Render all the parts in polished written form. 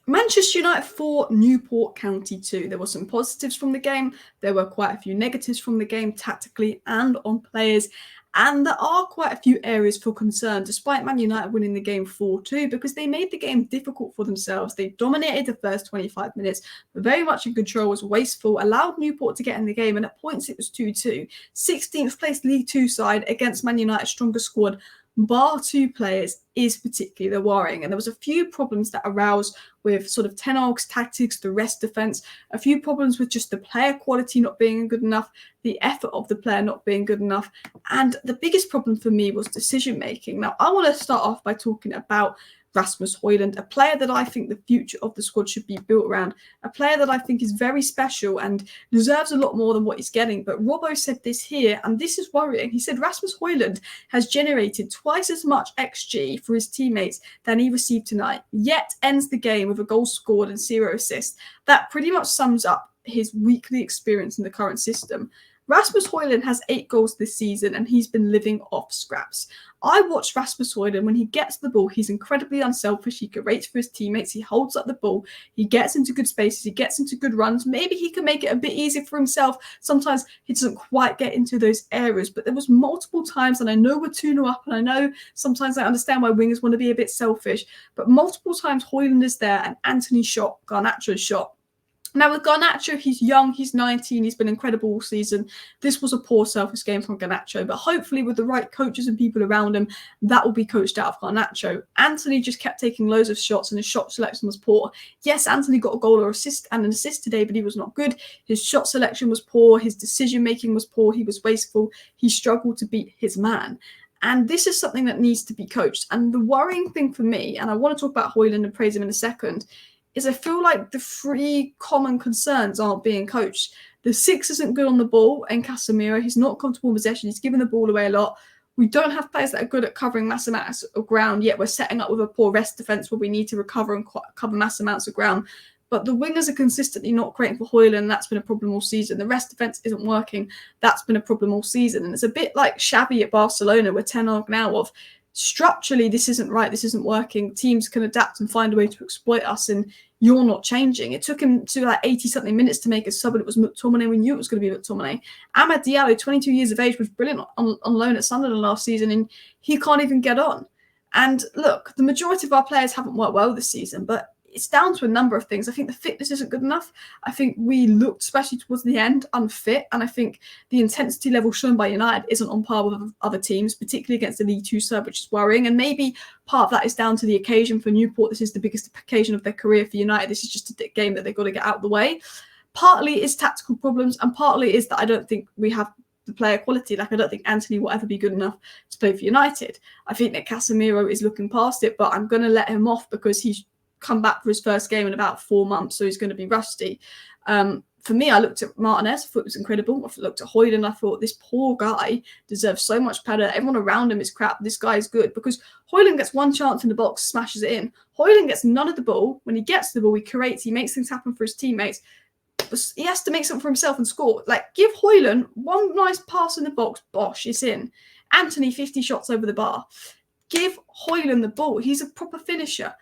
Manchester United 4, Newport County 2. There were some positives from the game. There were quite a few negatives from the game, tactically and on players. And there are quite a few areas for concern, despite Man United winning the game 4-2, because they made the game difficult for themselves. They dominated the first 25 minutes, were very much in control, was wasteful, allowed Newport to get in the game, and at points it was 2-2. 16th place League 2 side against Man United's strongest squad, bar 2 players, is particularly worrying. And there was a few problems that aroused with sort of Ten Hag's tactics, the rest defence, a few problems with just the player quality not being good enough, the effort of the player not being good enough. And the biggest problem for me was decision making. Now, I want to start off by talking about Rasmus Hojlund, a player that I think the future of the squad should be built around, a player that I think is very special and deserves a lot more than what he's getting. But Robbo said this here, and this is worrying. He said Rasmus Hojlund has generated twice as much XG for his teammates than he received tonight, yet ends the game with a goal scored and 0 assists. That pretty much sums up his weekly experience in the current system. Rasmus Hojlund has 8 goals this season and he's been living off scraps. I watched Rasmus Hojlund. When he gets the ball, he's incredibly unselfish. He creates for his teammates. He holds up the ball. He gets into good spaces. He gets into good runs. Maybe he can make it a bit easier for himself. Sometimes he doesn't quite get into those areas, but there was multiple times, and I know we're 2-0 up, and I know sometimes I understand why wingers want to be a bit selfish, but multiple times Højlund is there and Antony shot, Garnacho shot. Now, with Garnacho, he's young, he's 19, he's been incredible all season. This was a poor, selfish game from Garnacho, but hopefully with the right coaches and people around him, that will be coached out of Garnacho. Antony just kept taking loads of shots and his shot selection was poor. Yes, Antony got a goal or assist and an assist today, but he was not good. His shot selection was poor, his decision-making was poor, he was wasteful, he struggled to beat his man. And this is something that needs to be coached. And the worrying thing for me, and I want to talk about Højlund and praise him in a second, is I feel like the 3 common concerns aren't being coached. The 6 isn't good on the ball, and Casemiro, he's not comfortable in possession, he's giving the ball away a lot. We don't have players that are good at covering mass amounts of ground, yet we're setting up with a poor rest defence where we need to recover and cover mass amounts of ground. But the wingers are consistently not creating for Højlund, and that's been a problem all season. The rest defence isn't working, that's been a problem all season. And it's a bit like Xavi at Barcelona, with Ten Hag now of, structurally, this isn't right, this isn't working. Teams can adapt and find a way to exploit us, and you're not changing. It took him to like 80-something minutes to make a sub, and it was McTominay. We knew it was going to be McTominay. Amad Diallo, 22 years of age, was brilliant on loan at Sunderland last season, and he can't even get on. And look, the majority of our players haven't worked well this season, but it's down to a number of things. I think the fitness isn't good enough. I think we looked, especially towards the end, unfit. And I think the intensity level shown by United isn't on par with other teams, particularly against the League 2 side, which is worrying. And maybe part of that is down to the occasion for Newport. This is the biggest occasion of their career for United. This is just a game that they've got to get out of the way. Partly is tactical problems, and partly is that I don't think we have the player quality. Like, I don't think Antony will ever be good enough to play for United. I think that Casemiro is looking past it, but I'm going to let him off because he's come back for his first game in about 4 months, so he's going to be rusty. For me, I looked at Martinez, I thought it was incredible. I looked at Højlund, I thought this poor guy deserves so much better. Everyone around him is crap. This guy is good, because Højlund gets one chance in the box, smashes it in. Højlund gets none of the ball. When he gets the ball, he creates, he makes things happen for his teammates. He has to make something for himself and score. Like, give Højlund one nice pass in the box, bosh, it's in. Antony, 50 shots over the bar. Give Højlund the ball. He's a proper finisher.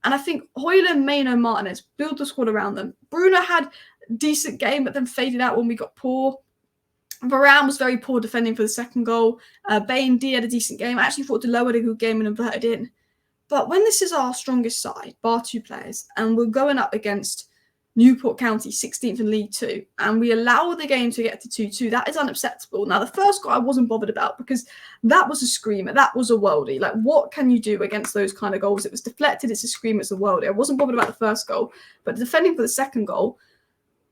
And I think Højlund, Mainoo, Martinez, build the squad around them. Bruno had a decent game, but then faded out when we got poor. Varane was very poor defending for the second goal. Bain D had a decent game. I actually thought Delow had a good game and inverted in. But when this is our strongest side, bar 2 players, and we're going up against Newport County, 16th in League 2, and we allow the game to get to 2-2, that is unacceptable. Now, the first goal I wasn't bothered about because that was a screamer. That was a worldie. Like, what can you do against those kind of goals? It was deflected. It's a screamer. It's a worldie. I wasn't bothered about the first goal, but defending for the second goal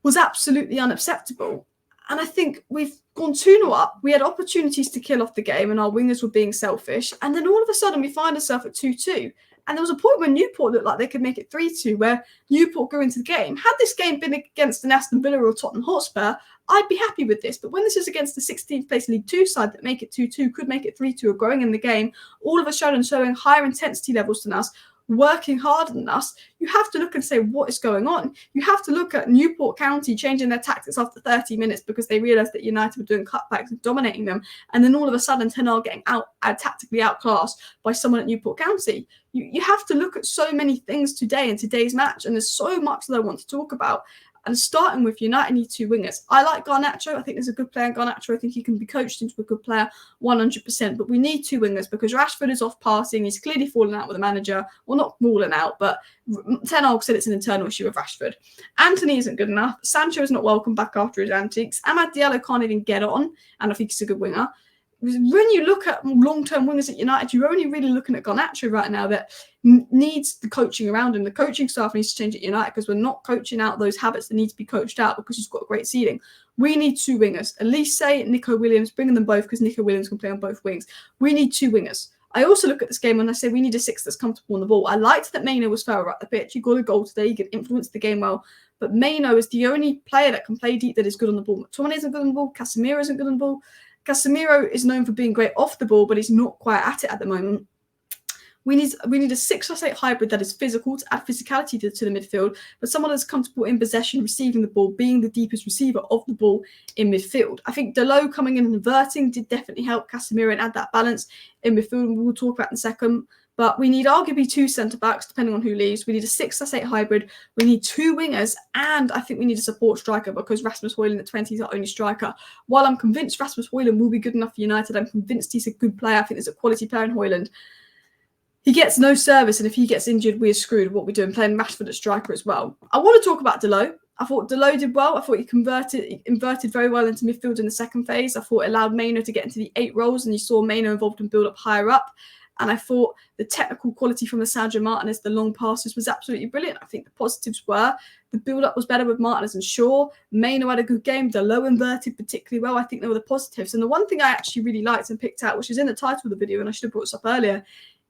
was absolutely unacceptable. And I think we've gone 2-0 up. We had opportunities to kill off the game, and our wingers were being selfish. And then all of a sudden, we find ourselves at 2-2. And there was a point where Newport looked like they could make it 3-2, where Newport grew into the game. Had this game been against an Aston Villa or Tottenham Hotspur, I'd be happy with this. But when this is against the 16th place League 2 side that make it 2-2, could make it 3-2, or growing in the game, all of a sudden showing higher intensity levels than us, working harder than us, you have to look and say, what is going on? You have to look at Newport County changing their tactics after 30 minutes because they realised that United were doing cutbacks and dominating them. And then all of a sudden, Ten Hag getting tactically outclassed by someone at Newport County. You have to look at so many things today in today's match, and there's so much that I want to talk about. And starting with United need 2 wingers. I like Garnacho. I think there's a good player in Garnacho. I think he can be coached into a good player 100%. But we need 2 wingers because Rashford is off passing. He's clearly fallen out with the manager. Well, not fallen out, but Ten Hag said it's an internal issue with Rashford. Antony isn't good enough. Sancho is not welcome back after his antics. Amad Diallo can't even get on, and I think he's a good winger. When you look at long-term wingers at United, you're only really looking at Garnacho right now that needs the coaching around him. The coaching staff needs to change at United because we're not coaching out those habits that need to be coached out because he's got a great ceiling. We need 2 wingers. Elise, Nico Williams, bringing them both because Nico Williams can play on both wings. We need 2 wingers. I also look at this game and I say we need a 6 that's comfortable on the ball. I liked that Mainoo was further up the pitch. He got a goal today. He can influence the game well. But Mainoo is the only player that can play deep that is good on the ball. McTominay isn't good on the ball. Casemiro isn't good on the ball. Casemiro is known for being great off the ball, but he's not quite at it at the moment. We need a 6+8 hybrid that is physical to add physicality to the midfield, but someone that's comfortable in possession, receiving the ball, being the deepest receiver of the ball in midfield. I think Dalot coming in and inverting did definitely help Casemiro and add that balance in midfield. We'll talk about in a second. But we need arguably 2 centre-backs, depending on who leaves. We need a 6+8 hybrid. We need 2 wingers. And I think we need a support striker because Rasmus Hojlund at 20 is our only striker. While I'm convinced Rasmus Hojlund will be good enough for United, I'm convinced he's a good player. I think there's a quality player in Højlund. He gets no service, and if he gets injured, we're screwed. What we're doing, playing Rashford at striker as well. I want to talk about Dalot. I thought Dalot did well. I thought he inverted very well into midfield in the second phase. I thought it allowed Mainoo to get into the 8 roles, and you saw Mainoo involved in build-up higher up. And I thought the technical quality from Lisandro Martinez, the long passes, was absolutely brilliant. I think the positives were the build-up was better with Martinez and Shaw. Mainoo had a good game. Dalot inverted particularly well. I think they were the positives. And the one thing I actually really liked and picked out, which is in the title of the video, and I should have brought this up earlier,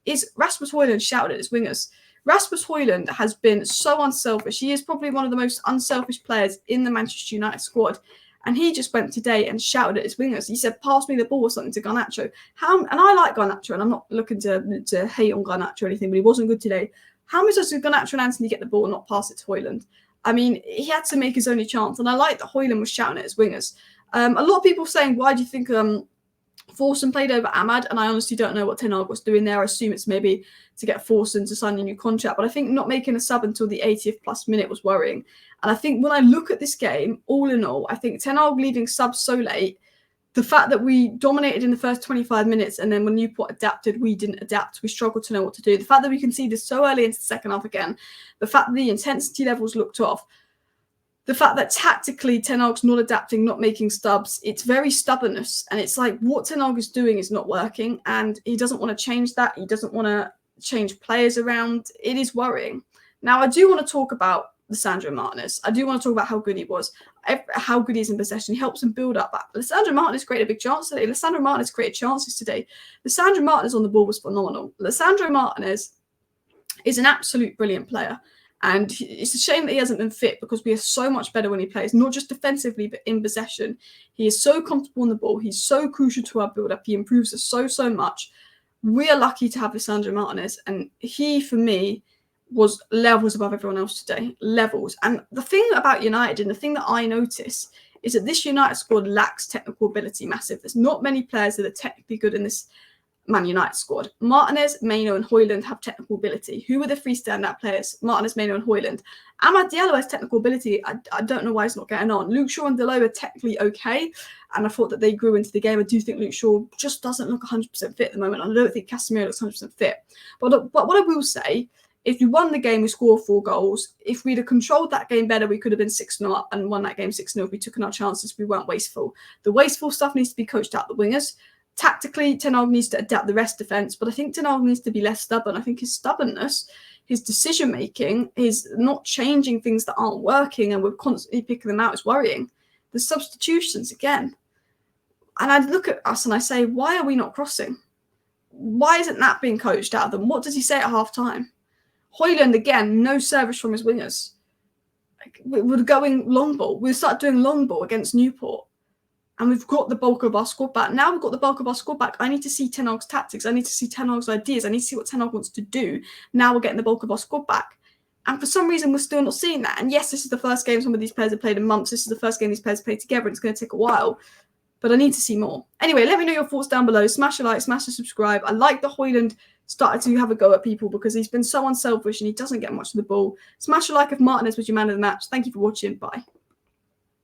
is Rasmus Hojlund shouted at his wingers. Rasmus Hojlund has been so unselfish. He is probably one of the most unselfish players in the Manchester United squad. And he just went today and shouted at his wingers. He said, pass me the ball or something to Garnacho. And I like Garnacho, and I'm not looking to hate on Garnacho or anything, but he wasn't good today. How many times did Garnacho and Antony get the ball and not pass it to Højlund? I mean, he had to make his only chance. And I like that Højlund was shouting at his wingers. A lot of people saying, why do you think Forson played over Amad? And I honestly don't know what Ten Hag was doing there. I assume it's maybe to get Forson to sign a new contract. But I think not making a sub until the 80th plus minute was worrying. And I think when I look at this game, all in all, I think Ten Hag leaving subs so late, the fact that we dominated in the first 25 minutes and then when Newport adapted, we didn't adapt. We struggled to know what to do. The fact that we conceded so early into the second half again, the fact that the intensity levels looked off, the fact that tactically Ten Hag's not adapting, not making stubs, it's very stubbornness. And it's like what Ten Hag is doing is not working and he doesn't want to change that. He doesn't want to change players around. It is worrying. Now, I do want to talk about Lisandro Martinez. I do want to talk about how good he was, how good he is in possession. He helps him build up. Lisandro Martinez created a big chance today. Lisandro Martinez created chances today. Lisandro Martinez on the ball was phenomenal. Lisandro Martinez is an absolute brilliant player. And it's a shame that he hasn't been fit because we are so much better when he plays, not just defensively, but in possession. He is so comfortable on the ball. He's so crucial to our build-up. He improves us so much. We are lucky to have Lisandro Martinez. And he, for me, was levels above everyone else today. Levels. And the thing about United, and the thing that I notice, is that this United squad lacks technical ability massive. There's not many players that are technically good in this Man United squad. Martinez, Mainoo and Højlund have technical ability. Who are the 3 standout players? Martinez, Mainoo and Højlund. Amad Diallo has technical ability. I don't know why he's not getting on. Luke Shaw and Dalot are technically okay. And I thought that they grew into the game. I do think Luke Shaw just doesn't look 100% fit at the moment. I don't think Casemiro looks 100% fit. But what I will say, if we won the game, we scored 4 goals. If we'd have controlled that game better, we could have been 6-0 up and won that game 6-0 if we took our chances. We weren't wasteful. The wasteful stuff needs to be coached out the wingers. Tactically, Ten Hag needs to adapt the rest defence, but I think Ten Hag needs to be less stubborn. I think his stubbornness, his decision-making, his not changing things that aren't working and we're constantly picking them out is worrying. The substitutions, again. And I look at us and I say, why are we not crossing? Why isn't that being coached out of them? What does he say at half-time? Højlund, again, no service from his wingers. We're going long ball. We start doing long ball against Newport. and we've got the bulk of our squad back. Now we've got the bulk of our squad back. I need to see Ten Hag's tactics. I need to see Ten Hag's ideas. I need to see what Ten Hag wants to do. Now we're getting the bulk of our squad back. And for some reason, we're still not seeing that. And yes, this is the first game some of these players have played in months. This is the first game these players played together. And it's going to take a while. But I need to see more. Anyway, let me know your thoughts down below. Smash a like, smash a subscribe. I like the Højlund started to have a go at people because he's been so unselfish and he doesn't get much of the ball. Smash a like if Martinez was your man of the match. Thank you for watching. Bye.